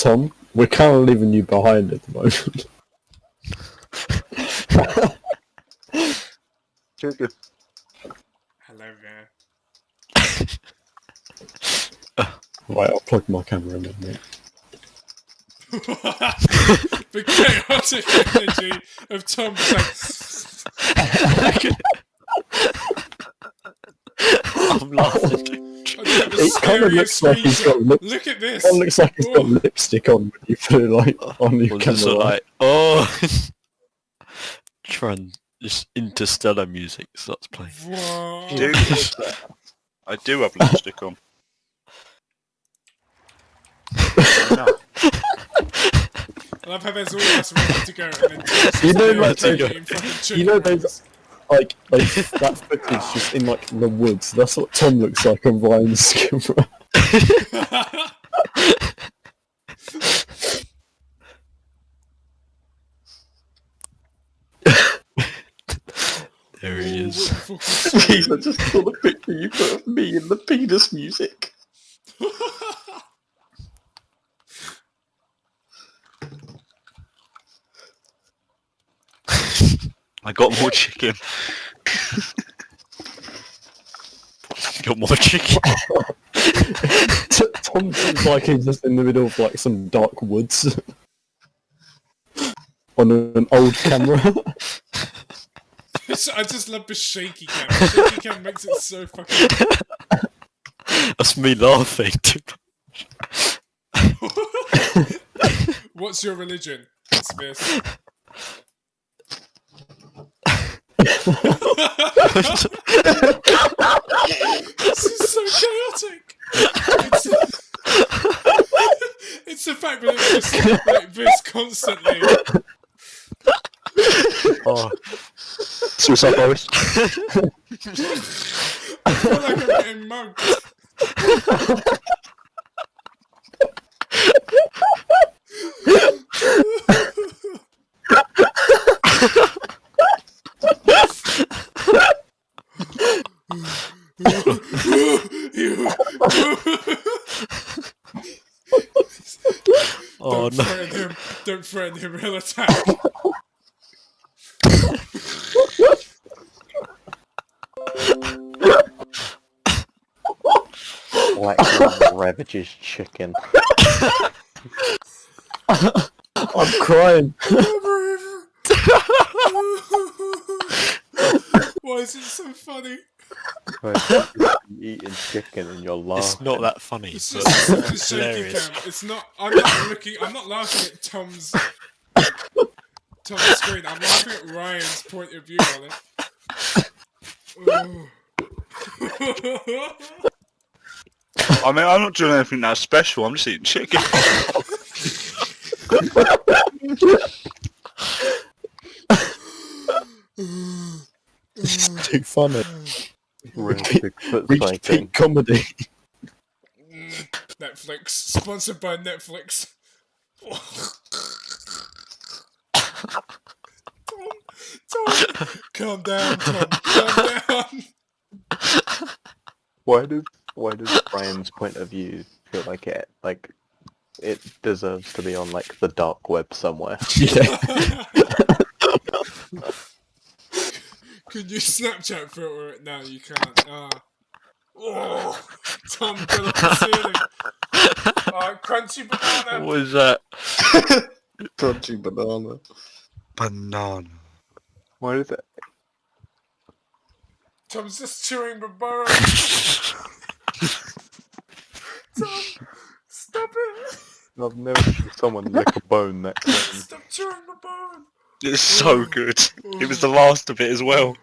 Tom, we're kind of leaving you behind at the moment. Hello there. Right, I'll plug my camera in a minute. The chaotic energy of Tom saying... I'm laughing. It kind of looks like he's got lipstick. Look at this! It looks like he's got lipstick on when you put it like on your camera. Sort of like, oh, try and just interstellar music starts playing. Whoa. I do have lipstick on. I love how there's all of us ready to go, and then You know, like, you know those, like that footage just in like the woods. That's what Tom looks like on Ryan's camera. There he is. Jeez, I just saw the picture you put of me in the penis music. I got more chicken. Got more chicken. Tom seems like he's just in the middle of like some dark woods on an old camera. I just love the shaky cam. The shaky cam makes it so fucking... That's me laughing. What's your religion? It's this. This is so chaotic. It's the fact that it's just like this constantly. Oh, Suicide Boris. I feel like I'm getting mugged. oh Don't no. threaten him. Don't threaten him. He'll attack. Like ravages chicken. I'm crying. Why is it so funny? You're eating chicken and you're laughing. It's not that funny, It's but just the it's shaky hilarious. cam. It's not. I'm not laughing at Tom's screen. I'm laughing at Ryan's point of view on it. I mean, I'm not doing anything that special. I'm just eating chicken. It's too funny. Reach Reach peak comedy. Netflix, sponsored by Netflix. Tom, calm down, Tom, calm down. Why does Brian's point of view feel like it deserves to be on like the dark web somewhere? Yeah. Could you Snapchat filter it? No, you can't. Oh, Tom got off the ceiling. Crunchy banana. What was that? Crunchy banana. Banana. Why does it? Tom's just chewing the bone. Tom, stop it. I've never seen someone lick a bone that clean. Stop chewing the bone. It's so good. It was the last of it as well.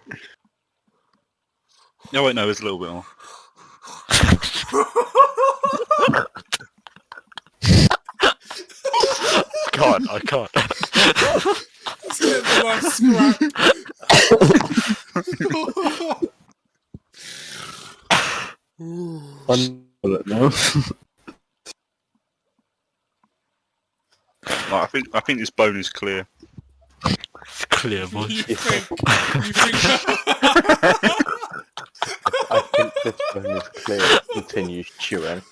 No, wait, no, it's a little bit more. I can't. Let's get the last scrap. I'm it now. I think this bone is clear. It's clear, boy. You think? I think this bone is clear. Continues chewing.